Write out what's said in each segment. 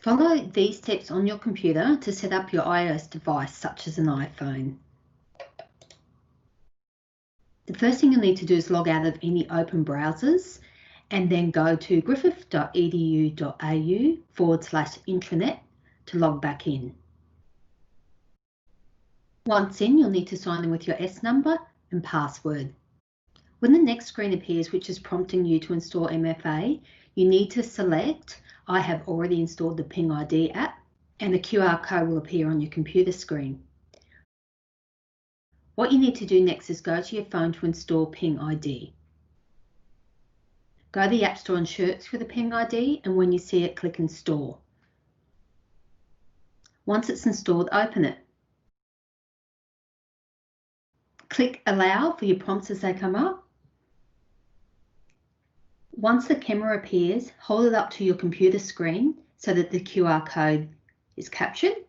Follow these steps on your computer to set up your iOS device, such as an iPhone. The first thing you'll need to do is log out of any open browsers and then go to griffith.edu.au/intranet to log back in. Once in, you'll need to sign in with your S number and password. When the next screen appears, which is prompting you to install MFA, you need to select I have already installed the Ping ID app, and a QR code will appear on your computer screen. What you need to do next is go to your phone to install Ping ID. Go to the App Store and search for the Ping ID, and when you see it, click Install. Once it's installed, open it. Click Allow for your prompts as they come up. Once the camera appears, hold it up to your computer screen so that the QR code is captured.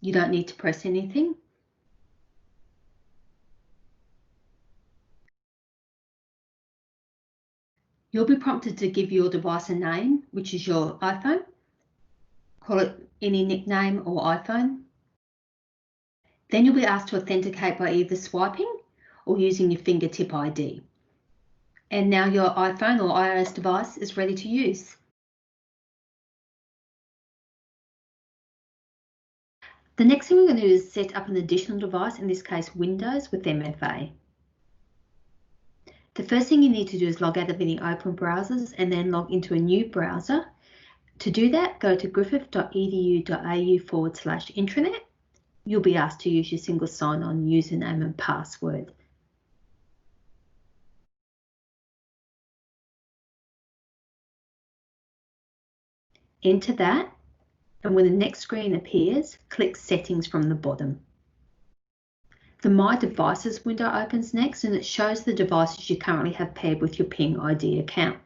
You don't need to press anything. You'll be prompted to give your device a name, which is your iPhone. Call it any nickname or iPhone. Then you'll be asked to authenticate by either swiping or using your fingertip ID. And now your iPhone or iOS device is ready to use. The next thing we're going to do is set up an additional device, in this case Windows with MFA. The first thing you need to do is log out of any open browsers and then log into a new browser. To do that, go to griffith.edu.au/intranet. You'll be asked to use your single sign-on username and password. Enter that, and when the next screen appears, click Settings from the bottom. The My Devices window opens next, and it shows the devices you currently have paired with your Ping ID account.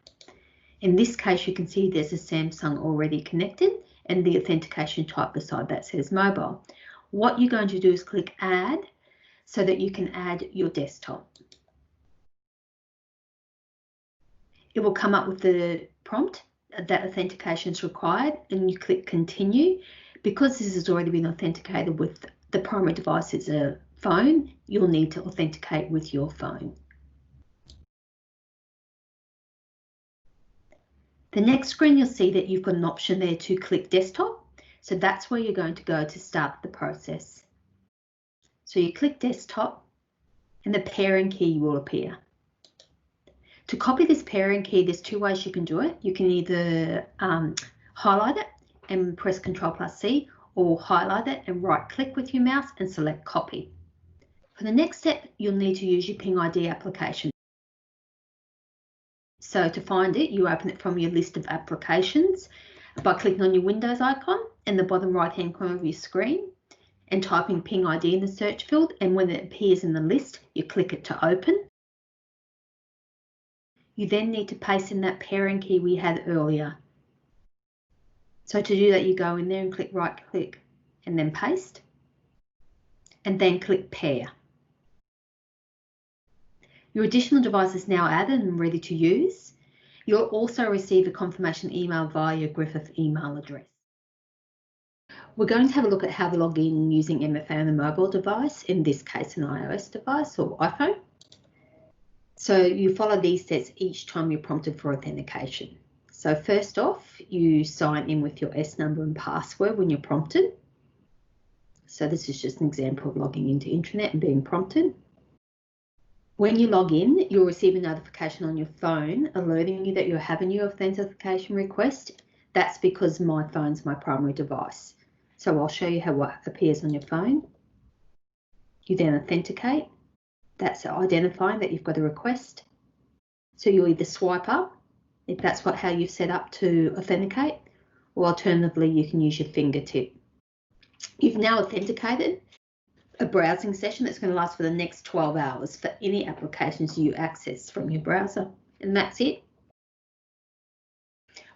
In this case, you can see there's a Samsung already connected and the authentication type beside that says mobile. What you're going to do is click Add so that you can add your desktop. It will come up with the prompt that authentication is required, and you click Continue. Because this has already been authenticated with the primary device is a phone, you'll need to authenticate with your phone. The next screen, you'll see that you've got an option there to click Desktop. So that's where you're going to go to start the process. So you click Desktop and the pairing key will appear. To copy this pairing key, there's two ways you can do it. You can either highlight it and press Ctrl+C, or highlight it and right click with your mouse and select Copy. For the next step, you'll need to use your Ping ID application. So to find it, you open it from your list of applications by clicking on your Windows icon in the bottom right hand corner of your screen and typing Ping ID in the search field, and when it appears in the list, you click it to open. You then need to paste in that pairing key we had earlier. So to do that, you go in there and click right click and then paste, and then click Pair. Your additional device is now added and ready to use. You'll also receive a confirmation email via your Griffith email address. We're going to have a look at how to log in using MFA on a mobile device, in this case an iOS device or iPhone. So you follow these steps each time you're prompted for authentication. So first off, you sign in with your S number and password when you're prompted. So this is just an example of logging into intranet and being prompted. When you log in, you'll receive a notification on your phone alerting you that you have a new authentication request. That's because my phone's my primary device. So I'll show you how it appears on your phone. You then authenticate. That's identifying that you've got a request. So you'll either swipe up, if that's how you've set up to authenticate, or alternatively, you can use your fingertip. You've now authenticated a browsing session that's going to last for the next 12 hours for any applications you access from your browser. And that's it.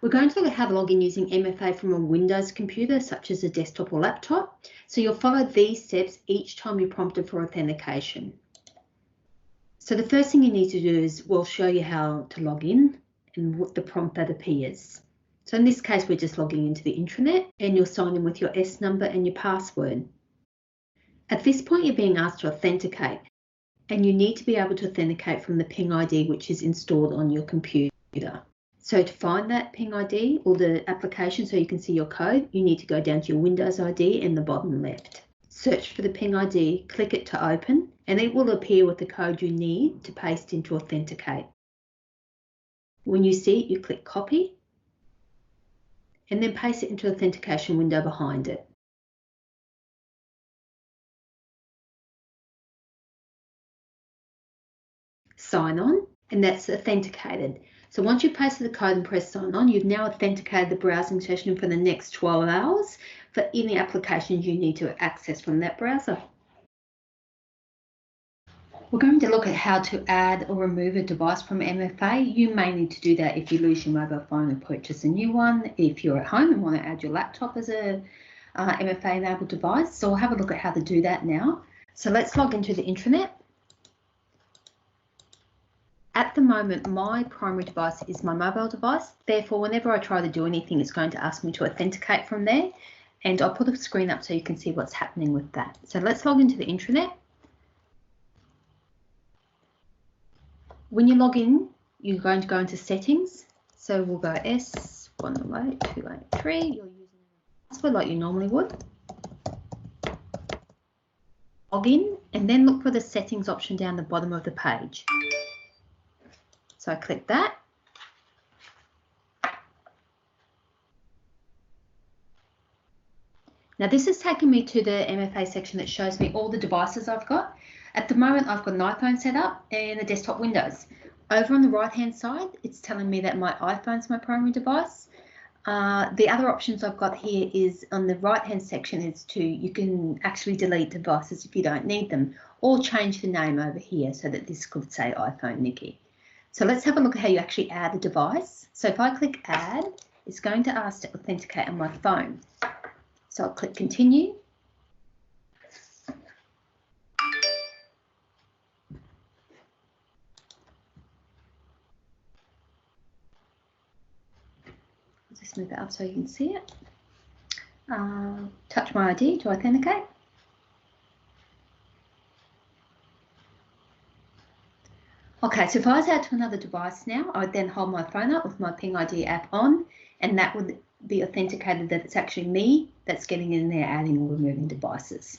We're going to look at how to log in using MFA from a Windows computer, such as a desktop or laptop. So you'll follow these steps each time you're prompted for authentication. So the first thing you need to do is we'll show you how to log in and what the prompt that appears. So in this case, we're just logging into the intranet and you'll sign in with your S number and your password. At this point, you're being asked to authenticate, and you need to be able to authenticate from the Ping ID which is installed on your computer. So to find that Ping ID or the application so you can see your code, you need to go down to your Windows ID in the bottom left. Search for the Ping ID, click it to open, and it will appear with the code you need to paste in to authenticate. When you see it, you click copy, and then paste it into the authentication window behind it. Sign on, and that's authenticated. So once you've pasted the code and press sign on, you've now authenticated the browsing session for the next 12 hours for any applications you need to access from that browser. We're going to look at how to add or remove a device from MFA. You may need to do that if you lose your mobile phone and purchase a new one, if you're at home and want to add your laptop as a MFA enabled device. So we'll have a look at how to do that now. So let's log into the intranet. At the moment, my primary device is my mobile device. Therefore, whenever I try to do anything, it's going to ask me to authenticate from there. And I'll put a screen up so you can see what's happening with that. So let's log into the intranet. When you log in, you're going to go into settings. So we'll go S108-283. You're using a password like you normally would. Log in and then look for the settings option down the bottom of the page. So I click that. Now this is taking me to the MFA section that shows me all the devices I've got. At the moment, I've got an iPhone set up and a desktop Windows. Over on the right-hand side, it's telling me that my iPhone's my primary device. The other options I've got here is on the right-hand section is you can actually delete devices if you don't need them, or change the name over here so that this could say iPhone Nikki. So let's have a look at how you actually add a device. So if I click add, it's going to ask to authenticate on my phone. So I'll click continue. I'll just move it up so you can see it. Touch my ID to authenticate. Okay, so if I was out to another device now, I would then hold my phone up with my Ping ID app on, and that would be authenticated that it's actually me that's getting in there adding or removing devices.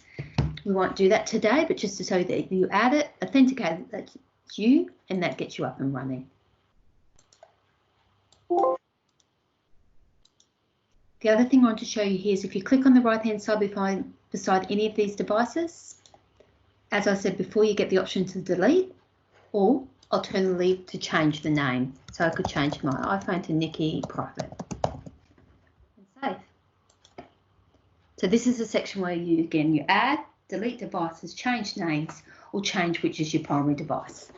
We won't do that today, but just to show you that you add it, authenticate it, that's you, and that gets you up and running. The other thing I want to show you here is if you click on the right-hand side beside any of these devices, as I said before, you get the option to delete or alternatively to change the name. So I could change my iPhone to Nikki Private and save. So this is a section where you add, delete devices, change names, or change which is your primary device.